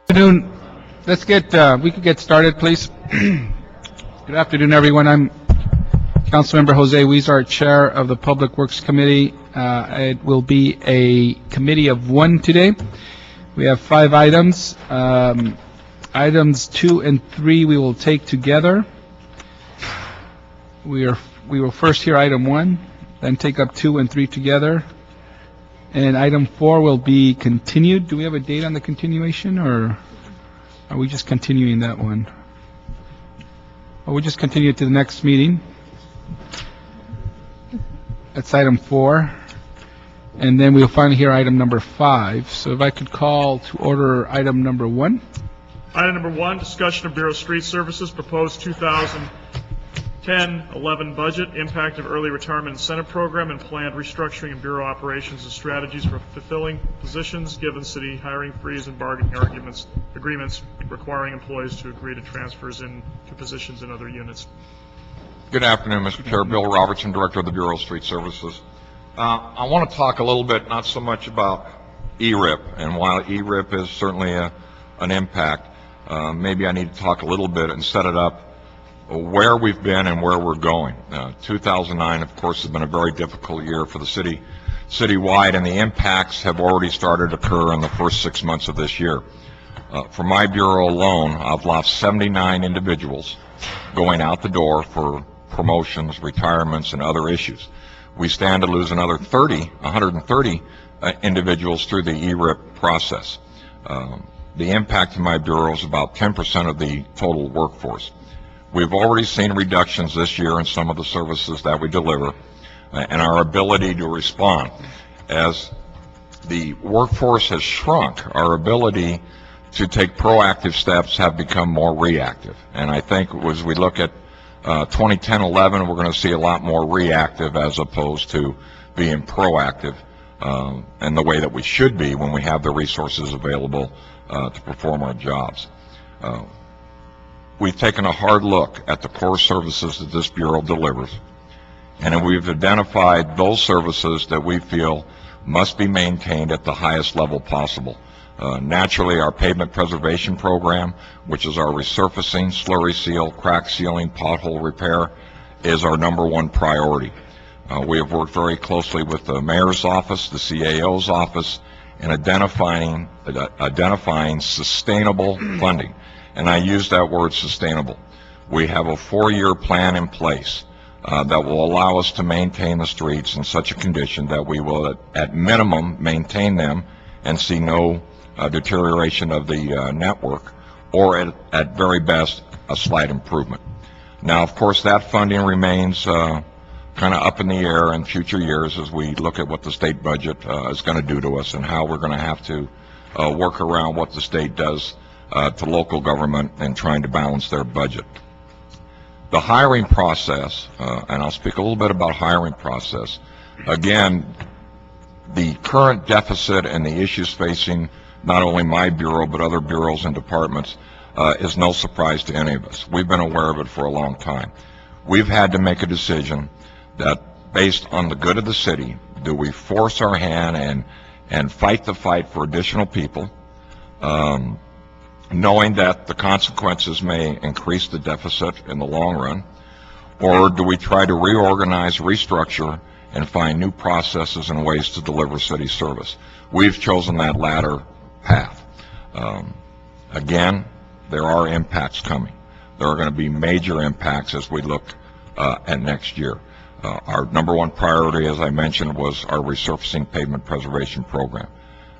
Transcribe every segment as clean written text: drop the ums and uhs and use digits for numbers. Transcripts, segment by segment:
Afternoon. We could get started, please. Good afternoon, everyone. I'm Councilmember Jose Huizar, Chair of the Public Works Committee. It will be a committee of one today. We have 5 items. Items 2 and 3 we will take together. We will first hear item 1, then take up 2 and 3 together. And item 4 will be continued. Do we have a date on the continuation, or are we just continuing that one? Or we just continue it to the next meeting? That's item 4. And then we'll finally hear item number 5. So if I could call to order item number 1. Item number 1, discussion of Bureau of Street Services proposed 2010-11 budget, impact of early retirement incentive program, and planned restructuring of Bureau operations and strategies for fulfilling positions given city hiring freeze and bargaining agreements requiring employees to agree to transfers into positions in other units. Good afternoon, Mr. Chair. Bill Robertson, Director of the Bureau of Street Services. I want to talk a little bit, not so much about ERIP, and while ERIP is certainly an impact, maybe I need to talk a little bit and set it up where we've been and where we're going. 2009, of course, has been a very difficult year for the citywide, and the impacts have already started to occur in the first 6 months of this year. For my bureau alone, I've lost 79 individuals going out the door for promotions, retirements, and other issues. We stand to lose another 130 individuals through the ERIP process. The impact in my bureau is about 10% of the total workforce. We've already seen reductions this year in some of the services that we deliver and our ability to respond. As the workforce has shrunk, our ability to take proactive steps have become more reactive. And I think as we look at 2010-11, we're going to see a lot more reactive as opposed to being proactive in the way that we should be when we have the resources available to perform our jobs. We've taken a hard look at the core services that this Bureau delivers, and we've identified those services that we feel must be maintained at the highest level possible. Naturally, our pavement preservation program, which is our resurfacing, slurry seal, crack sealing, pothole repair, is our #1 priority. We have worked very closely with the mayor's office, the CAO's office, in identifying sustainable funding. And I use that word sustainable. We have a 4-year plan in place that will allow us to maintain the streets in such a condition that we will, at minimum, maintain them and see no deterioration of the network, or at very best, a slight improvement. Now, of course, that funding remains kind of up in the air in future years as we look at what the state budget is going to do to us and how we're going to have to work around what the state does to local government and trying to balance their budget. The hiring process, and I'll speak a little bit about hiring process. Again, the current deficit and the issues facing not only my bureau but other bureaus and departments is no surprise to any of us. We've been aware of it for a long time. We've had to make a decision that, based on the good of the city, do we force our hand and fight the fight for additional people, knowing that the consequences may increase the deficit in the long run, or do we try to reorganize, restructure, and find new processes and ways to deliver city service? We've chosen that latter path. Again, there are impacts coming. There are going to be major impacts as we look at next year. Our #1 priority, as I mentioned, was our resurfacing pavement preservation program.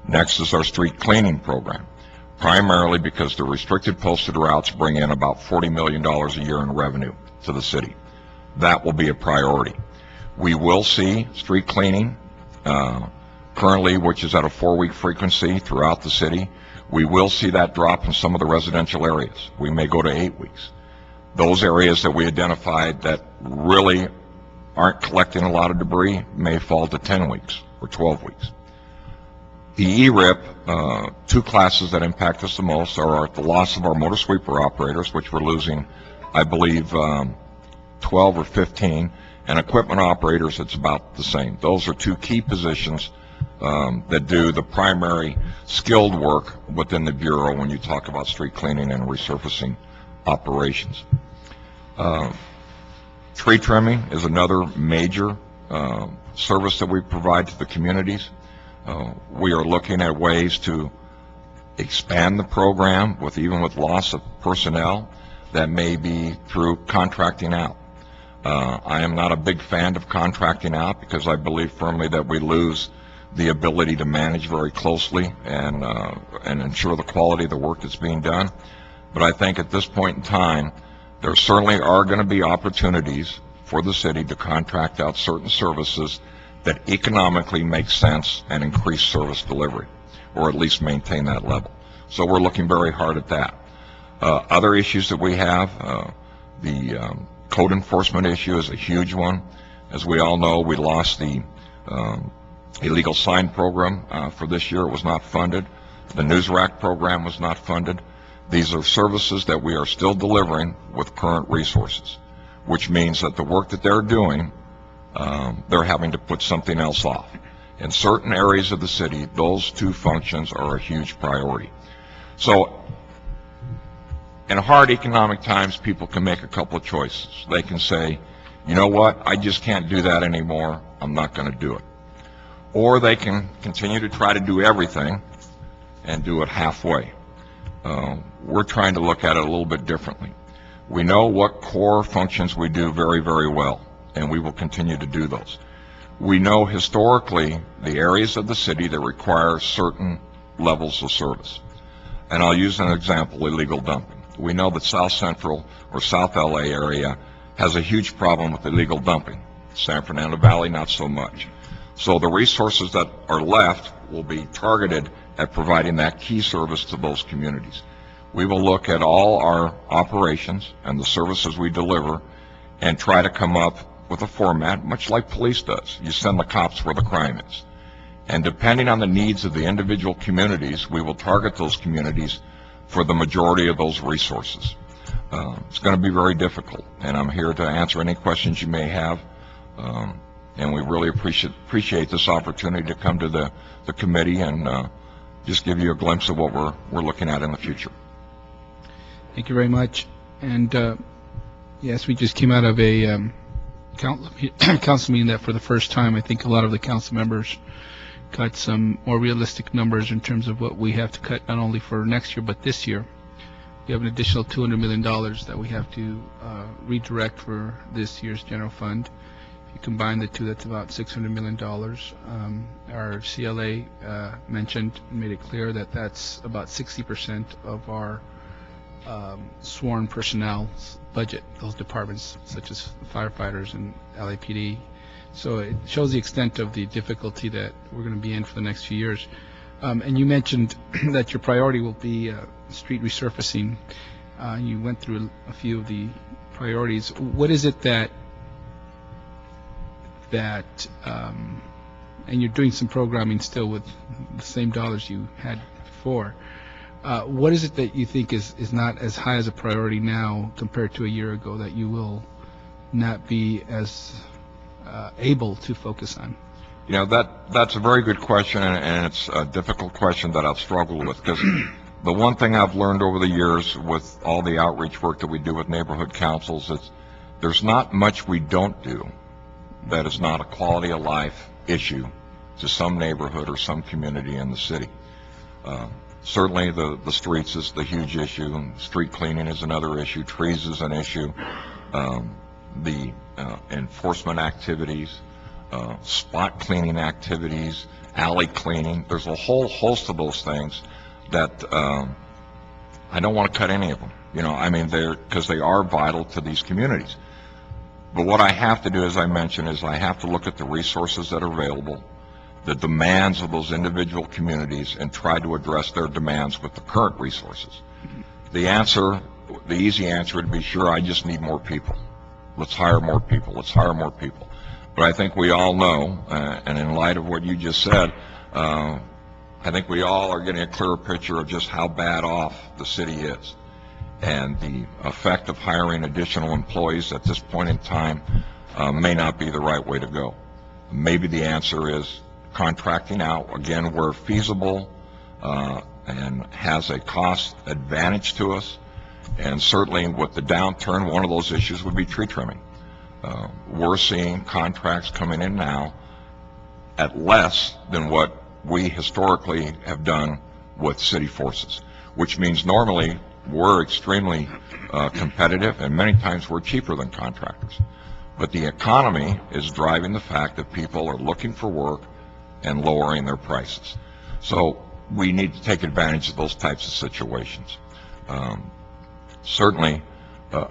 Next is our street cleaning program, primarily because the restricted posted routes bring in about $40 million a year in revenue to the city. That will be a priority. We will see street cleaning currently, which is at a 4-week frequency throughout the city. We will see that drop in some of the residential areas. We may go to 8 weeks. Those areas that we identified that really aren't collecting a lot of debris may fall to 10 weeks or 12 weeks. The ERIP, 2 classes that impact us the most are the loss of our motor sweeper operators, which we're losing, I believe, 12 or 15, and equipment operators, it's about the same. Those are 2 key positions that do the primary skilled work within the Bureau when you talk about street cleaning and resurfacing operations. Tree trimming is another major service that we provide to the communities. We are looking at ways to expand the program even with loss of personnel. That may be through contracting out. I am not a big fan of contracting out because I believe firmly that we lose the ability to manage very closely and ensure the quality of the work that's being done. But I think at this point in time, there certainly are going to be opportunities for the city to contract out certain services that economically make sense and increase service delivery, or at least maintain that level. So we're looking very hard at that. Other issues that we have, the code enforcement issue is a huge one. As we all know, we lost the illegal sign program for this year. It was not funded. The news rack program was not funded. These are services that we are still delivering with current resources, which means that the work that they're doing, they're having to put something else off. In certain areas of the city, those two functions are a huge priority. So in hard economic times, people can make a couple of choices. They can say, you know what, I just can't do that anymore. I'm not going to do it. Or they can continue to try to do everything and do it halfway. We're trying to look at it a little bit differently. We know what core functions we do very, very well, and we will continue to do those. We know historically the areas of the city that require certain levels of service. And I'll use an example, illegal dumping. We know that South Central or South LA area has a huge problem with illegal dumping. San Fernando Valley, not so much. So the resources that are left will be targeted at providing that key service to those communities. We will look at all our operations and the services we deliver and try to come up with a format, much like police does. You send the cops where the crime is. And depending on the needs of the individual communities, we will target those communities for the majority of those resources. It's going to be very difficult, and I'm here to answer any questions you may have. And we really appreciate this opportunity to come to the committee and just give you a glimpse of what we're looking at in the future. Thank you very much. And yes, we just came out of a council meeting that for the first time, I think a lot of the council members got some more realistic numbers in terms of what we have to cut not only for next year but this year. We have an additional $200 million that we have to redirect for this year's general fund. If you combine the two, that's about $600 million. Our CLA mentioned and made it clear that that's about 60% of our sworn personnel's budget, those departments such as firefighters and LAPD. So it shows the extent of the difficulty that we're going to be in for the next few years. And you mentioned that your priority will be street resurfacing. You went through a few of the priorities. What is it that and you're doing some programming still with the same dollars you had before. What is it that you think is not as high as a priority now compared to a year ago that you will not be as able to focus on? You know, that's a very good question, and it's a difficult question that I've struggled with, because the one thing I've learned over the years with all the outreach work that we do with neighborhood councils is there's not much we don't do that is not a quality of life issue to some neighborhood or some community in the city. Certainly the streets is the huge issue, and street cleaning is another issue, trees is an issue, the enforcement activities, spot cleaning activities, alley cleaning. There's a whole host of those things that I don't want to cut any of them. You know, I mean, because they are vital to these communities. But what I have to do, as I mentioned, is I have to look at the resources that are available, the demands of those individual communities, and try to address their demands with the current resources. The easy answer would be, sure, I just need more people. Let's hire more people. Let's hire more people. But I think we all know, and in light of what you just said, I think we all are getting a clearer picture of just how bad off the city is. And the effect of hiring additional employees at this point in time may not be the right way to go. Maybe the answer is contracting out, again, where feasible and has a cost advantage to us. And certainly with the downturn, one of those issues would be tree trimming. We're seeing contracts coming in now at less than what we historically have done with city forces, which means normally we're extremely competitive, and many times we're cheaper than contractors. But the economy is driving the fact that people are looking for work and lowering their prices. So we need to take advantage of those types of situations. Certainly,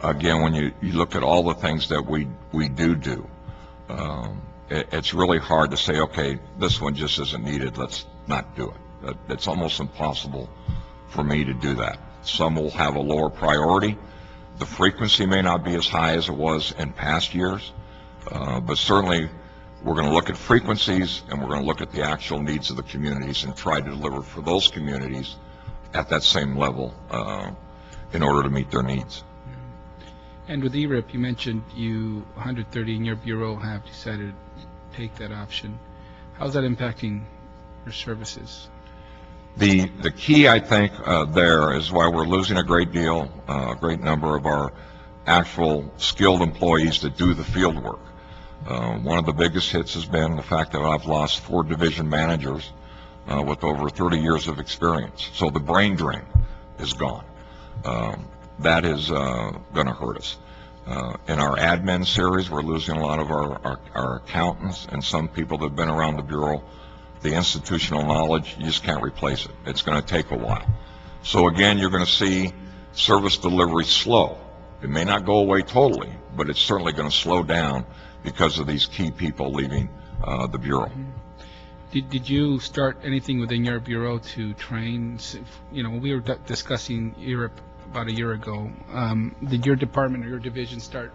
again, when you look at all the things that we do, it's really hard to say, okay, this one just isn't needed, let's not do it. It's almost impossible for me to do that. Some will have a lower priority. The frequency may not be as high as it was in past years, but certainly we're going to look at frequencies and we're going to look at the actual needs of the communities and try to deliver for those communities at that same level in order to meet their needs. And with ERIP, you mentioned 130 in your bureau have decided to take that option. How's that impacting your services? The key, I think, there is why we're losing a great number of our actual skilled employees that do the field work. One of the biggest hits has been the fact that I've lost 4 division managers with over 30 years of experience. So the brain drain is gone. That is going to hurt us. In our admin series, we're losing a lot of our accountants and some people that have been around the Bureau. The institutional knowledge, you just can't replace it. It's going to take a while. So again, you're going to see service delivery slow. It may not go away totally, but it's certainly going to slow down because of these key people leaving the Bureau. Did you start anything within your bureau to train? You know, we were discussing Europe about a year ago. Did your department or your division start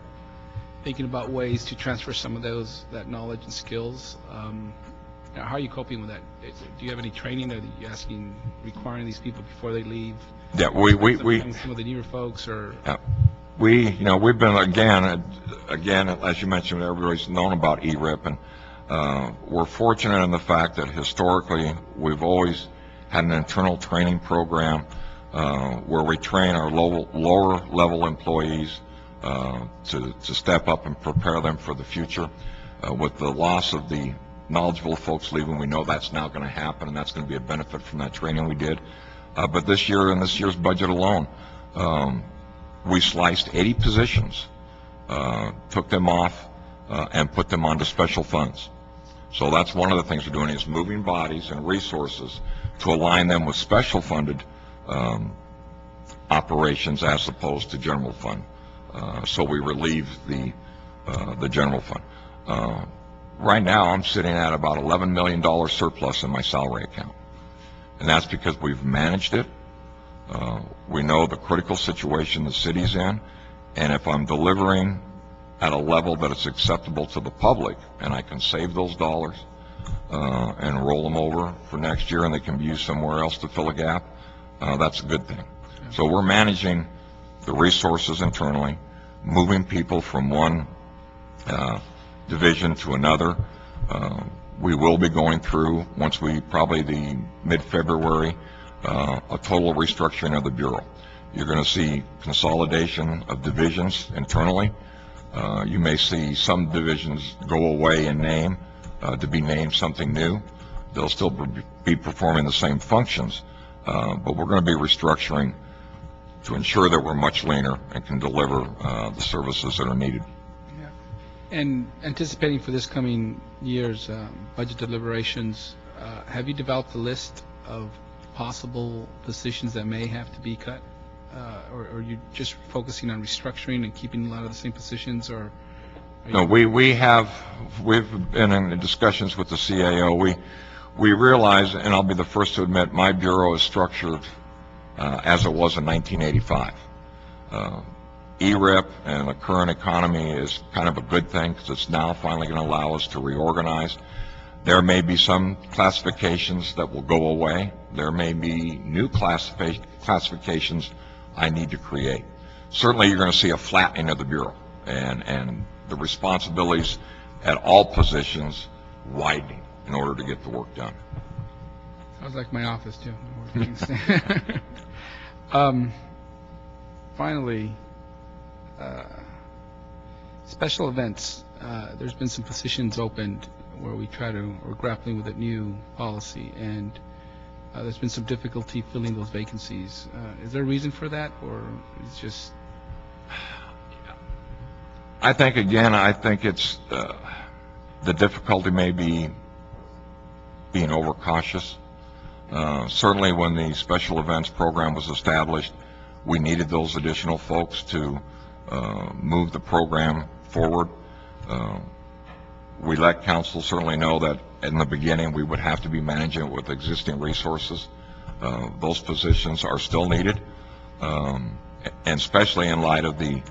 thinking about ways to transfer some of that knowledge and skills? How are you coping with that? Do you have any training? Are you requiring these people before they leave? Yeah, some of the newer folks, or we've been again, as you mentioned, everybody's known about ERIP, and we're fortunate in the fact that historically we've always had an internal training program where we train our lower level employees to step up and prepare them for the future. With the loss of the knowledgeable folks leaving, we know that's now going to happen, and that's going to be a benefit from that training we did. But this year, in this year's budget alone, we sliced 80 positions, took them off, and put them onto special funds. So that's one of the things we're doing, is moving bodies and resources to align them with special funded operations as opposed to general fund. So we relieve the general fund. Right now, I'm sitting at about $11 million surplus in my salary account. And that's because we've managed it. We know the critical situation the city's in. And if I'm delivering at a level that is acceptable to the public, and I can save those dollars and roll them over for next year and they can be used somewhere else to fill a gap, that's a good thing. So we're managing the resources internally, moving people from one division to another. We will be going through, probably the mid-February, a total restructuring of the Bureau. You're going to see consolidation of divisions internally. You may see some divisions go away in name to be named something new. They'll still be performing the same functions, but we're going to be restructuring to ensure that we're much leaner and can deliver the services that are needed. And anticipating for this coming year's budget deliberations, have you developed a list of possible positions that may have to be cut? Or are you just focusing on restructuring and keeping a lot of the same positions? Or no, we've been in discussions with the CAO. We realize, and I'll be the first to admit, my bureau is structured as it was in 1985. ERIP and the current economy is kind of a good thing because it's now finally going to allow us to reorganize. There may be some classifications that will go away. There may be new classifications I need to create. Certainly you're going to see a flattening of the Bureau and the responsibilities at all positions widening. in order to get the work done. Sounds like my office, too. Finally, special events. There's been some positions opened where we're grappling with a new policy, and there's been some difficulty filling those vacancies. Is there a reason for that, or it's just... I think it's the difficulty may be being overcautious. Certainly when the special events program was established, we needed those additional folks to move the program forward. We let council certainly know that in the beginning we would have to be managing it with existing resources. Those positions are still needed, and especially in light of the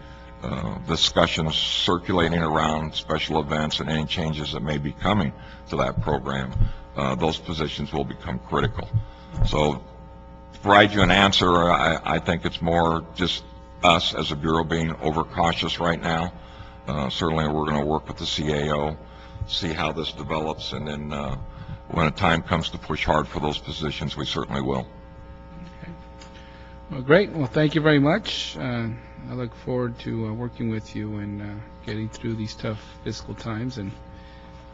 discussions circulating around special events and any changes that may be coming to that program. Those positions will become critical. So to provide you an answer, I think it's more just us as a Bureau being overcautious right now. Certainly we're going to work with the CAO, see how this develops, and then when a time comes to push hard for those positions, we certainly will. Okay. Well, great. Well, thank you very much. I look forward to working with you and getting through these tough fiscal times. And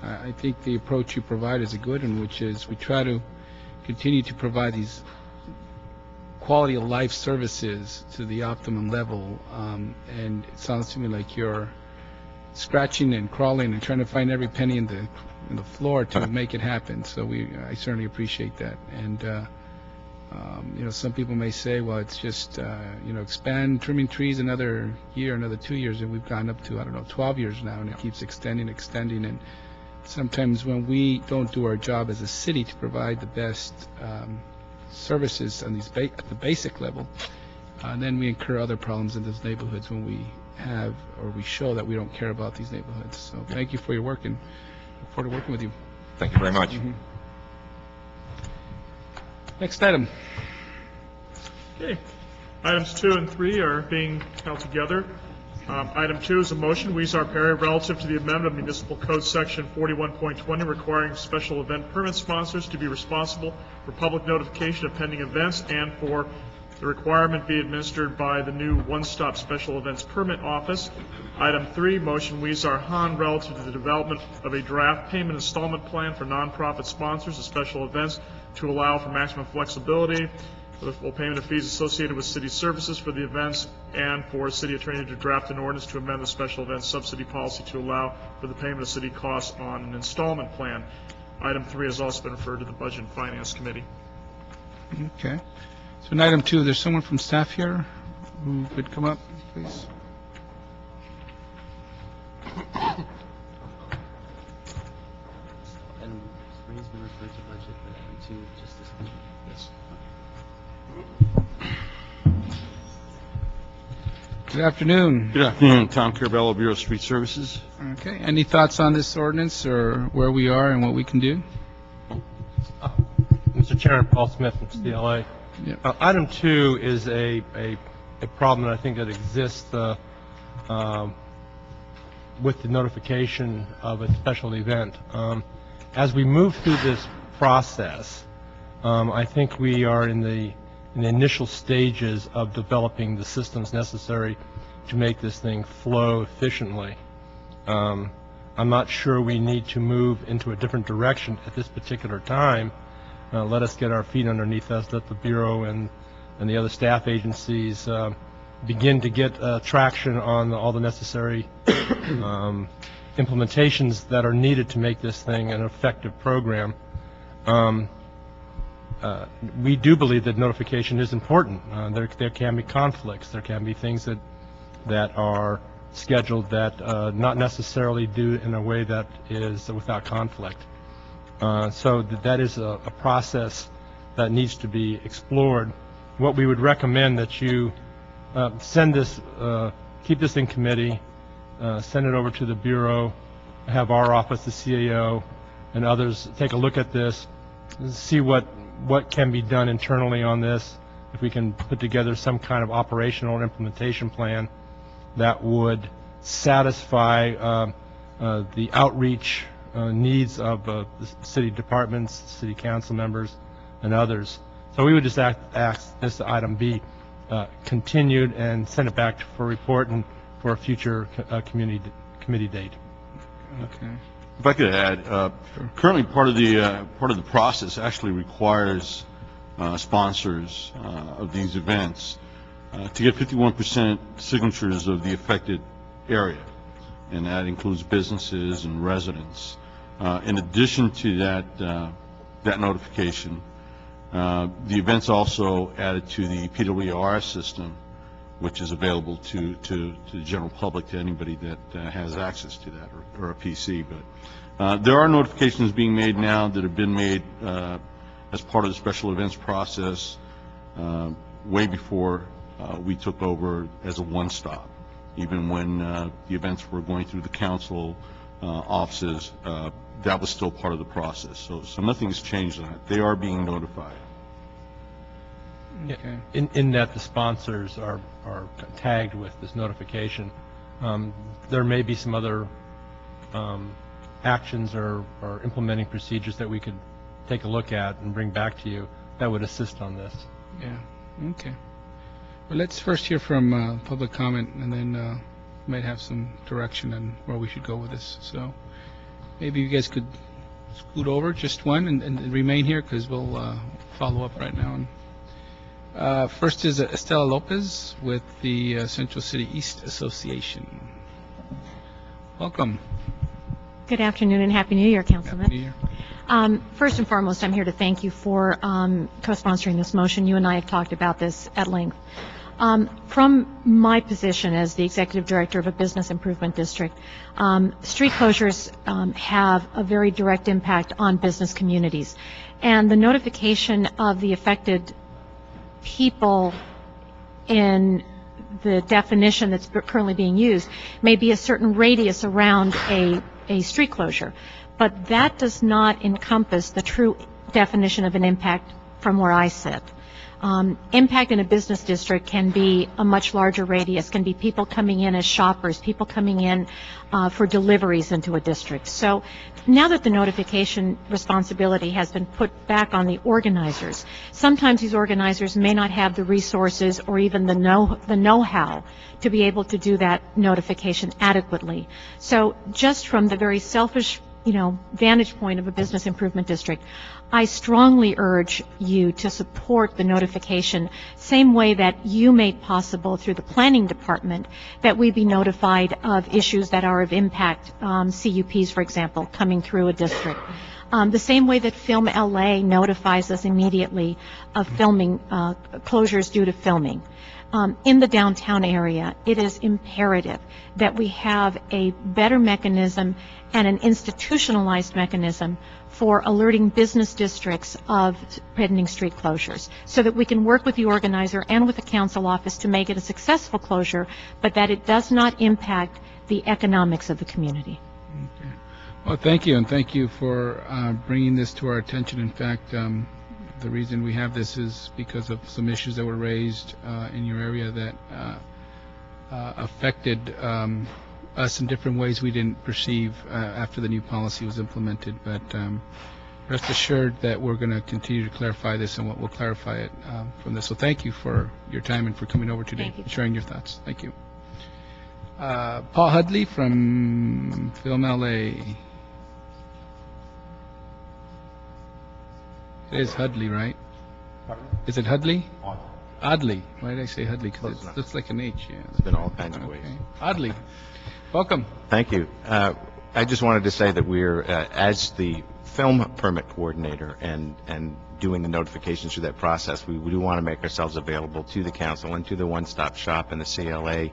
I think the approach you provide is a good one, which is we try to continue to provide these quality of life services to the optimum level. And it sounds to me like you're scratching and crawling and trying to find every penny in the floor to make it happen. So I certainly appreciate that. And some people may say, well, it's just expand trimming trees another year, another 2 years, and we've gone up to 12 years now, and it keeps extending. And sometimes when we don't do our job as a city to provide the best services on these at the basic level, then we incur other problems in those neighborhoods when we show that we don't care about these neighborhoods. So thank you for your work, and look forward to working with you. Thank you very much. Mm-hmm. Next item. Okay. Items 2 and 3 are being held together. Item 2 is a motion, Weezer Perry, relative to the amendment of Municipal Code Section 41.20 requiring special event permit sponsors to be responsible for public notification of pending events and for the requirement be administered by the new one-stop special events permit office. Item 3, motion Weezer Han, relative to the development of a draft payment installment plan for nonprofit sponsors of special events to allow for maximum flexibility for the full payment of fees associated with city services for the events, and for city attorney to draft an ordinance to amend the special events subsidy policy to allow for the payment of city costs on an installment plan. Item 3 has also been referred to the Budget and Finance Committee. Okay. So in item 2, there's someone from staff here who could come up, please. And Ray's been referred to budget, but item 2 just this one. Yes. Good afternoon. Good afternoon, Tom Carabello, Bureau of Street Services. Okay. Any thoughts on this ordinance or where we are and what we can do? Mr. Chairman, Paul Smith from CLA. Yep. Item 2 is a problem that I think that exists with the notification of a special event. As we move through this process, I think we are in the initial stages of developing the systems necessary to make this thing flow efficiently. I'm not sure we need to move into a different direction at this particular time. Let us get our feet underneath us, let the Bureau and the other staff agencies begin to get traction on all the necessary implementations that are needed to make this thing an effective program. We do believe that notification is important. There can be conflicts. There can be things that are scheduled that not necessarily do in a way that is without conflict. So that is a process that needs to be explored. What we would recommend that you send this, keep this in committee, send it over to the Bureau, have our office, the CAO, and others take a look at this, see what can be done internally on this, if we can put together some kind of operational implementation plan that would satisfy the outreach needs of the city departments, city council members, and others. So we would just ask this item be continued and send it back for report and for a future committee date. Okay. If I could add, currently part of the process actually requires sponsors of these events to get 51% signatures of the affected area, and that includes businesses and residents. In addition to that notification, the event's also added to the PWRS system, which is available to the general public, to anybody that has access to that, or a PC. But there are notifications being made now that have been made as part of the special events process way before we took over as a one-stop. Even when the events were going through the council offices, that was still part of the process. So nothing's changed on that. They are being notified. Okay. In that the sponsors are tagged with this notification. There may be some other actions or implementing procedures that we could take a look at and bring back to you that would assist on this. Yeah. Okay. Well, let's first hear from public comment, and then might have some direction on where we should go with this. So maybe you guys could scoot over just one and remain here, because we'll follow up right now. First is Estella Lopez with the Central City East Association. Welcome. Good afternoon and Happy New Year, Councilman. Happy New Year. First and foremost, I'm here to thank you for co-sponsoring this motion. You and I have talked about this at length. From my position as the Executive Director of a Business Improvement District, street closures have a very direct impact on business communities. And the notification of the affected people in the definition that's currently being used may be a certain radius around a street closure, but that does not encompass the true definition of an impact from where I sit. Impact in a business district can be a much larger radius, can be people coming in as shoppers, people coming in for deliveries into a district. So now that the notification responsibility has been put back on the organizers, sometimes these organizers may not have the resources or even the know-how to be able to do that notification adequately. So just from the very selfish vantage point of a business improvement district, I strongly urge you to support the notification, same way that you made possible through the planning department that we be notified of issues that are of impact, CUPs, for example, coming through a district. The same way that Film LA notifies us immediately of filming closures due to filming. In the downtown area, it is imperative that we have a better mechanism and an institutionalized mechanism for alerting business districts of pending street closures, so that we can work with the organizer and with the council office to make it a successful closure, but that it does not impact the economics of the community. Okay. Well, thank you, and thank you for bringing this to our attention. In fact, the reason we have this is because of some issues that were raised in your area that affected us in different ways we didn't perceive after the new policy was implemented. But rest assured that we're going to continue to clarify this, and we'll clarify it from this. So thank you for your time and for coming over today and sharing your thoughts. Thank you. Paul Hudley from Film LA. It is Hudley, right? Is it Hudley? Oddly. Why did I say Hudley? Because it looks like an H. Yeah. It's been all kinds of ways. Oddly. Welcome. Thank you. I just wanted to say that we're, as the film permit coordinator and doing the notifications through that process, we do want to make ourselves available to the council and to the one-stop shop and the CLA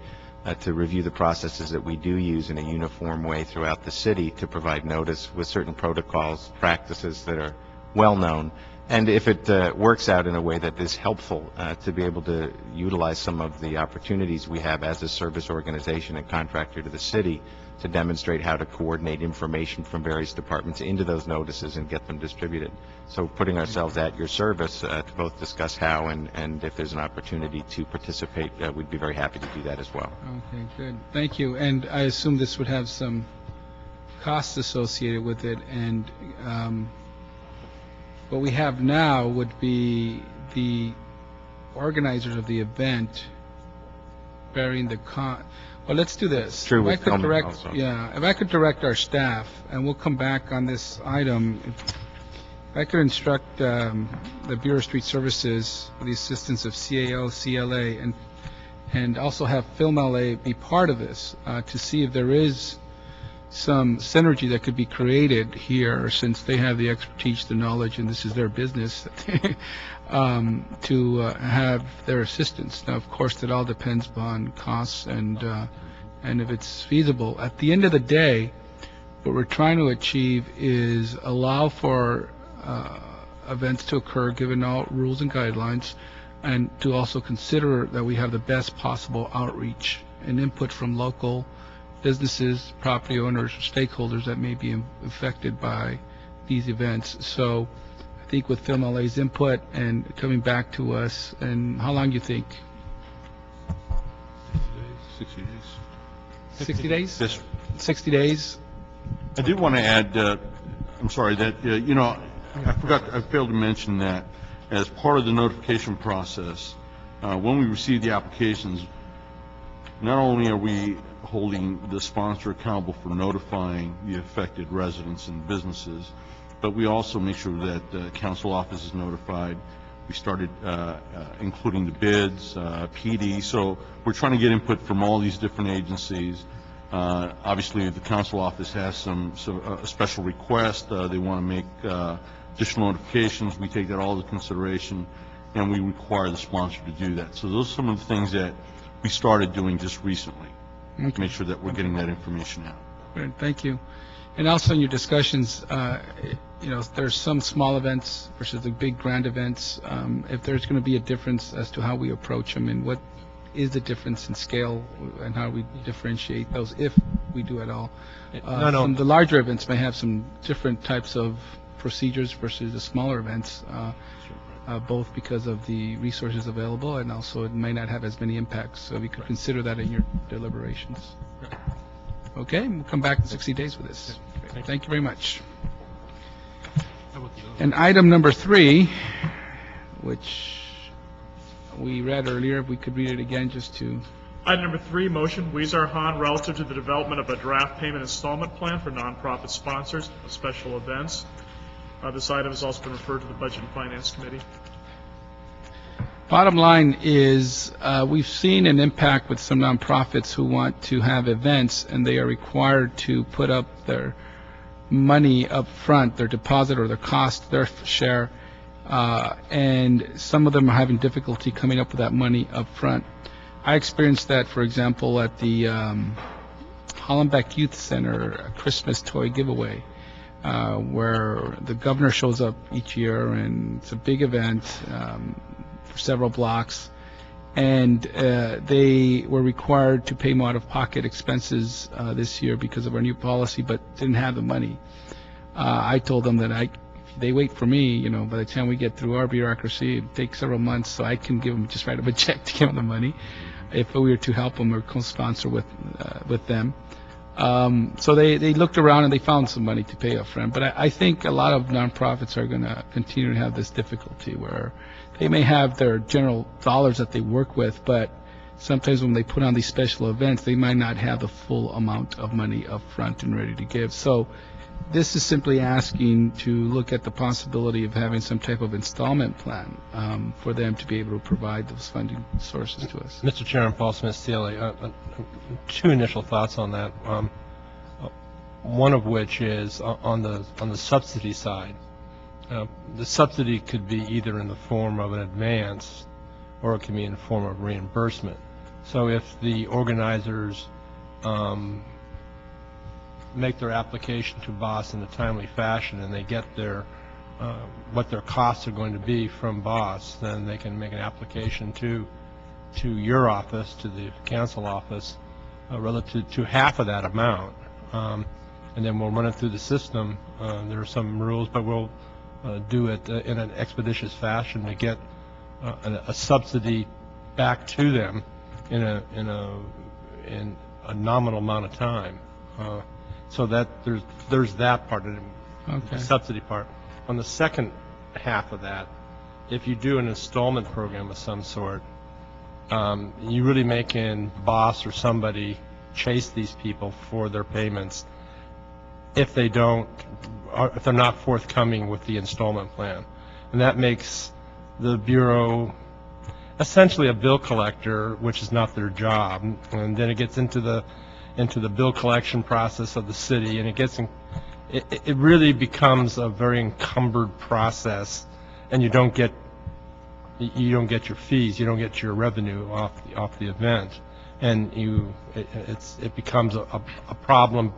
to review the processes that we do use in a uniform way throughout the city to provide notice with certain protocols, practices that are well-known. And if it works out in a way that is helpful to be able to utilize some of the opportunities we have as a service organization and contractor to the city to demonstrate how to coordinate information from various departments into those notices and get them distributed. So putting ourselves at your service to both discuss how and if there's an opportunity to participate, we'd be very happy to do that as well. Okay, good. Thank you. And I assume this would have some costs associated with it, and what we have now would be the organizers of the event bearing the well, let's do this. True If I with could filming direct, also. yeah, if I could direct our staff, and we'll come back on this item, if I could instruct the Bureau of Street Services with the assistance of CAO, CLA, and also have Film LA be part of this to see if there is some synergy that could be created here, since they have the expertise, the knowledge, and this is their business, to have their assistance. Now, of course, that all depends upon costs and if it's feasible. At the end of the day, what we're trying to achieve is allow for events to occur, given all rules and guidelines, and to also consider that we have the best possible outreach and input from local businesses, property owners, stakeholders that may be affected by these events. So I think with Film LA's input and coming back to us, and how long do you think? 60 days. 60 days? Yes. 60 days? I did want to add, I'm sorry, that, I failed to mention that as part of the notification process, when we receive the applications, not only are we holding the sponsor accountable for notifying the affected residents and businesses, but we also make sure that the council office is notified. We started including the bids, PD, so we're trying to get input from all these different agencies. Obviously, the council office has a special request. They want to make additional notifications. We take that all into consideration, and we require the sponsor to do that. So those are some of the things that we started doing just recently. Okay. Make sure that we're getting that information out. Good, thank you. And also in your discussions, there's some small events versus the big grand events. If there's going to be a difference as to how we approach them, and what is the difference in scale, and how we differentiate those, if we do at all. Some of the larger events may have some different types of procedures versus the smaller events, both because of the resources available, and also it may not have as many impacts. So we could consider that in your deliberations. Okay, we'll come back in 60 days with this. Thank you very much. And item number 3, which we read earlier, if we could read it again just to... Item number 3, motion, Weezer Hahn, relative to the development of a draft payment installment plan for nonprofit sponsors of special events. This item has also been referred to the Budget and Finance Committee. Bottom line is, we've seen an impact with some nonprofits who want to have events, and they are required to put up their money up front, their deposit or their cost, their share, and some of them are having difficulty coming up with that money up front. I experienced that, for example, at the Hollenbeck Youth Center Christmas toy giveaway, where the governor shows up each year, and it's a big event for several blocks, and they were required to pay more out-of-pocket expenses this year because of our new policy, but didn't have the money. I told them that if they wait for me, by the time we get through our bureaucracy, it takes several months, so I can give them, just write them a check to give them the money, if we were to help them or co-sponsor with them. So they looked around and they found some money to pay up front. But I think a lot of nonprofits are going to continue to have this difficulty where they may have their general dollars that they work with, but sometimes when they put on these special events, they might not have the full amount of money up front and ready to give. So this is simply asking to look at the possibility of having some type of installment plan for them to be able to provide those funding sources to us. Mr. Chairman, Paul Smith, CLA, 2 initial thoughts on that. One of which is on the subsidy side. The subsidy could be either in the form of an advance, or it can be in the form of reimbursement. So if the organizers make their application to BOSS in a timely fashion, and they get their what their costs are going to be from BOSS, then they can make an application to your office, to the council office, relative to half of that amount, and then we'll run it through the system. There are some rules, but we'll do it in an expeditious fashion to get a subsidy back to them in a nominal amount of time. So that there's that part of it, Okay. the subsidy part. On the second half of that, if you do an installment program of some sort, you really making boss or somebody chase these people for their payments if they don't, or if they're not forthcoming with the installment plan. And that makes the Bureau essentially a bill collector, which is not their job. And then it gets into the bill collection process of the city, and it really becomes a very encumbered process, and you don't get your fees, you don't get your revenue off the event, and it becomes a problem,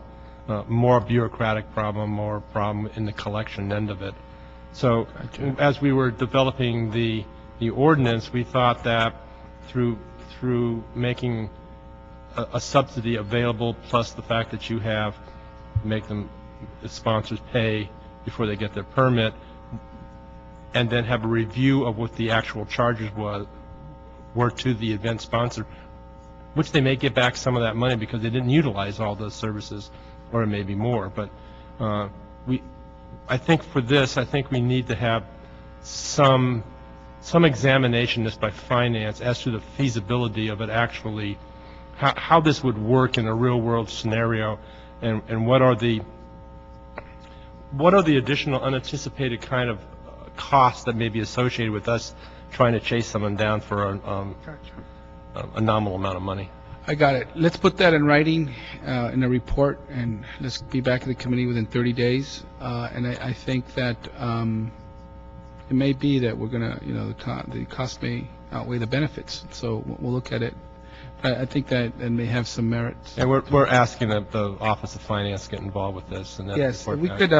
more bureaucratic problem, more problem in the collection end of it. So as we were developing the ordinance, we thought that through making a subsidy available, plus the fact that you make them sponsors pay before they get their permit, and then have a review of what the actual charges were to the event sponsor, which they may get back some of that money because they didn't utilize all those services, or it may be more. But I think for this, I think we need to have some examination just by finance as to the feasibility of it actually, how this would work in a real world scenario, and what are the additional unanticipated kind of costs that may be associated with us trying to chase someone down for a nominal amount of money. I got it. Let's put that in writing, in a report, and let's be back in the committee within 30 days. And I think that it may be that we're going to, the cost may outweigh the benefits. So we'll look at it. But I think that it may have some merits. And we're asking that the Office of Finance get involved with this. And Yes, we could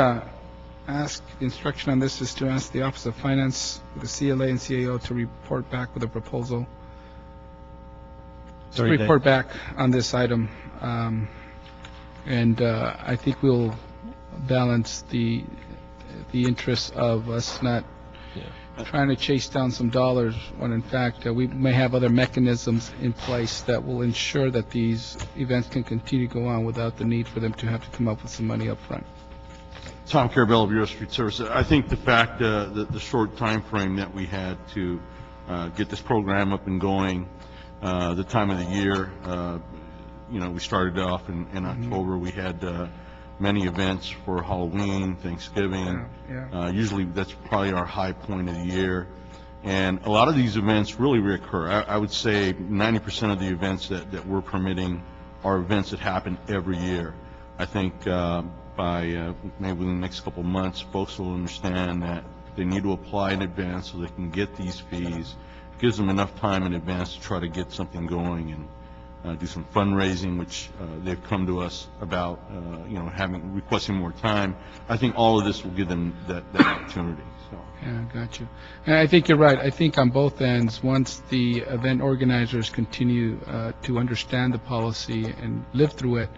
ask, the instruction on this is to ask the Office of Finance, the CLA and CAO to report back with a proposal. To report back on this item. And I think we'll balance the interests of us not trying to chase down some dollars when in fact we may have other mechanisms in place that will ensure that these events can continue to go on without the need for them to have to come up with some money up front. Tom Carabello, Bureau of Street Services. I think the fact the short time frame that we had to get this program up and going, the time of the year, we started off in October. We had many events for Halloween, Thanksgiving. Usually that's probably our high point of the year. And a lot of these events really reoccur. I would say 90% of the events that we're permitting are events that happen every year. I think by maybe within the next couple of months, folks will understand that they need to apply in advance so they can get these fees. It gives them enough time in advance to try to get something going and do some fundraising, which they've come to us about, requesting more time. I think all of this will give them that opportunity. So. Yeah, got you. And I think you're right. I think on both ends, once the event organizers continue to understand the policy and live through it,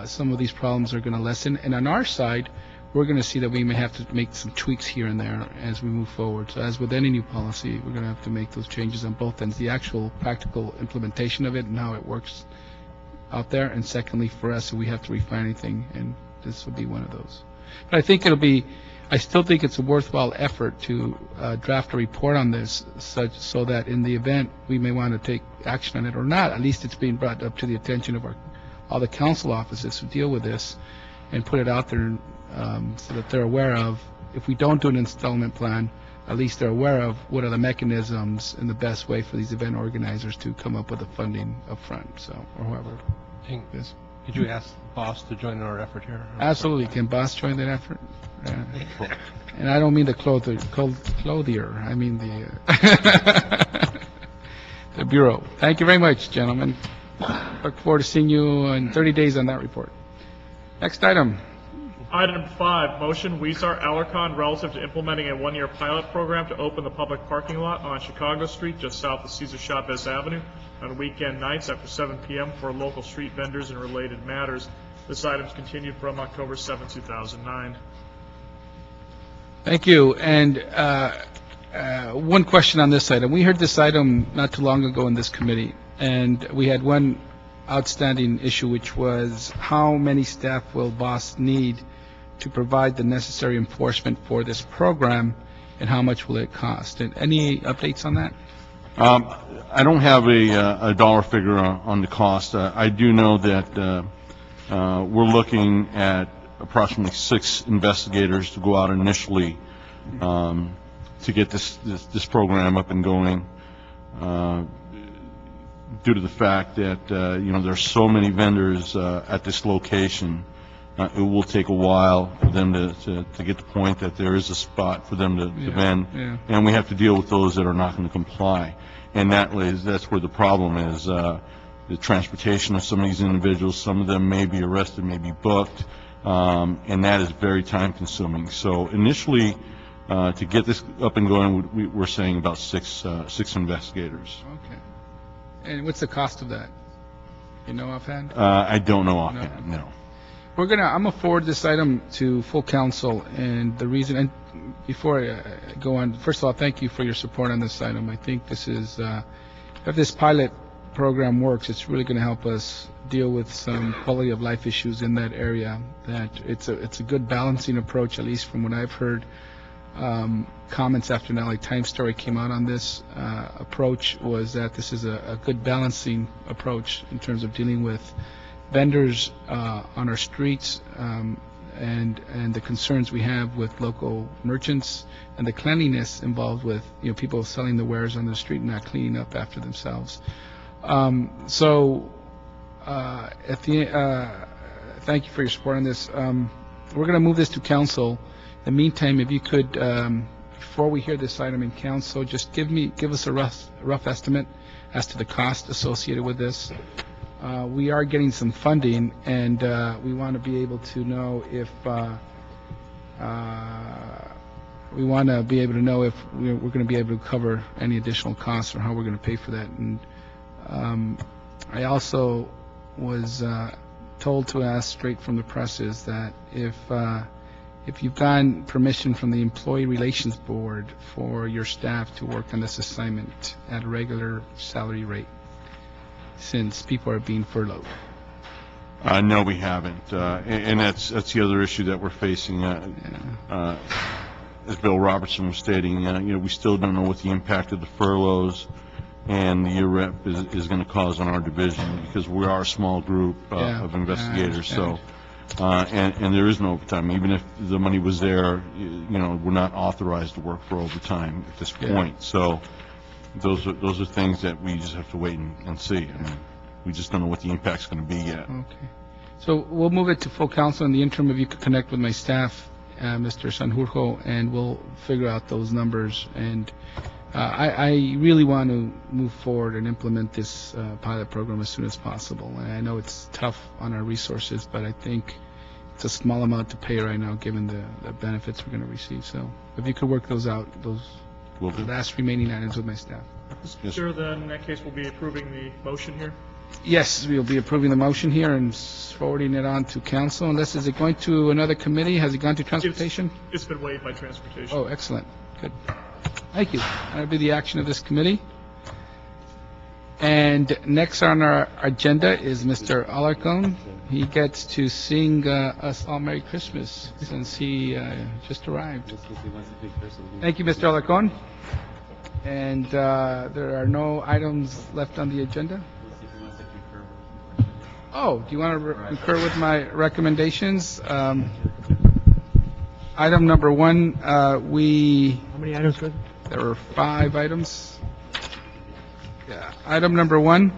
some of these problems are going to lessen. And on our side, we're going to see that we may have to make some tweaks here and there as we move forward. So as with any new policy, we're going to have to make those changes on both ends, the actual practical implementation of it and how it works out there. And secondly, for us, if we have to refine anything, and this will be one of those. But I think I still think it's a worthwhile effort to draft a report on this so that in the event we may want to take action on it or not, at least it's being brought up to the attention of all the council offices who deal with this, and put it out there so that they're aware of, if we don't do an installment plan, at least they're aware of what are the mechanisms and the best way for these event organizers to come up with the funding up front, so, or whoever. Yes. Could you ask Boss to join our effort here? Absolutely. Can Boss join that effort? And I don't mean the clothier. I mean the Bureau. Thank you very much, gentlemen. Look forward to seeing you in 30 days on that report. Next item. Item number 5, motion Weezer Alarcon relative to implementing a one-year pilot program to open the public parking lot on Chicago Street just south of Cesar Chavez Avenue on weekend nights after 7 p.m. for local street vendors and related matters. This item is continued from October 7, 2009. Thank you. And one question on this item. We heard this item not too long ago in this committee, and we had one outstanding issue, which was how many staff will BOSS need to provide the necessary enforcement for this program, and how much will it cost? And any updates on that? I don't have a dollar figure on the cost. I do know that we're looking at approximately 6 investigators to go out initially to get this program up and going, due to the fact that there's so many vendors at this location. It will take a while for them to get the point that there is a spot for them to vend, and we have to deal with those that are not going to comply. And that's where the problem is, the transportation of some of these individuals. Some of them may be arrested, may be booked, and that is very time consuming. So initially, to get this up and going, we're saying about six investigators. Okay. And what's the cost of that? You know offhand? I don't know offhand, no. I'm gonna forward this item to full council, and the reason, and before I go on, first of all, thank you for your support on this item. I think this is, if this pilot program works, it's really gonna help us deal with some quality of life issues in that area. That it's a good balancing approach, at least from what I've heard. Comments after an LA Times story came out on this approach was that this is a good balancing approach in terms of dealing with vendors on our streets, and the concerns we have with local merchants, and the cleanliness involved with people selling the wares on the street and not cleaning up after themselves. Thank you for your support on this. We're going to move this to council. In the meantime, if you could, before we hear this item in council, just give us a rough estimate as to the cost associated with this. We are getting some funding, and we want to be able to know if we're going to be able to cover any additional costs or how we're going to pay for that. And I also was told to ask straight from the press is that if you've gotten permission from the Employee Relations Board for your staff to work on this assignment at a regular salary rate, since people are being furloughed. No, we haven't, and that's the other issue that we're facing. As Bill Robertson was stating, we still don't know what the impact of the furloughs and the IREP is going to cause on our division, because we are a small group of investigators. So, and there is no overtime. Even if the money was there, we're not authorized to work for overtime at this point. So. Those are things that we just have to wait and see. I mean, we just don't know what the impact's going to be yet. Okay. So we'll move it to full council. In the interim, if you could connect with my staff, Mr. Sanjurjo, and we'll figure out those numbers. And I really want to move forward and implement this pilot program as soon as possible. And I know it's tough on our resources, but I think it's a small amount to pay right now, given the benefits we're going to receive. So if you could work those out, the last remaining items with my staff. Yes. Sure, then in that case, we'll be approving the motion here. Yes, we'll be approving the motion here and forwarding it on to council. Unless, is it going to another committee? Has it gone to transportation? It's been waived by transportation. Oh, excellent. Good. Thank you. That'll be the action of this committee. And next on our agenda is Mr. Alarcon. He gets to sing us all Merry Christmas since he just arrived. Thank you, Mr. Alarcon. And there are no items left on the agenda? Oh, do you want to concur with my recommendations? Item number 1, How many items, Fred? There were 5 items. Yeah. Item number 1.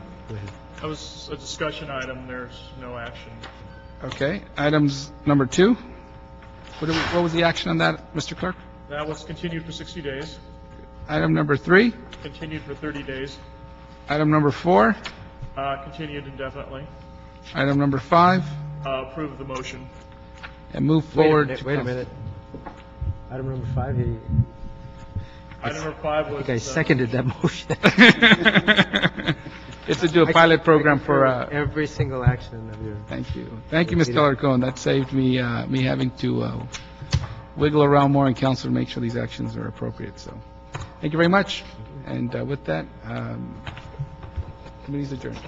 That was a discussion item. There's no action. Okay. Items number 2. What was the action on that, Mr. Clerk? That was continued for 60 days. Item number 3. Continued for 30 days. Item number 4. Continued indefinitely. Item number 5. Approve the motion. And move forward. Wait a minute. Item number 5, Item number 5 was... I think I seconded that motion. It's to do a pilot program for... Every single action of your... Thank you. Thank you, Mr. Alarcon. That saved me having to wiggle around more in council to make sure these actions are appropriate. So, thank you very much. And with that, committee's adjourned.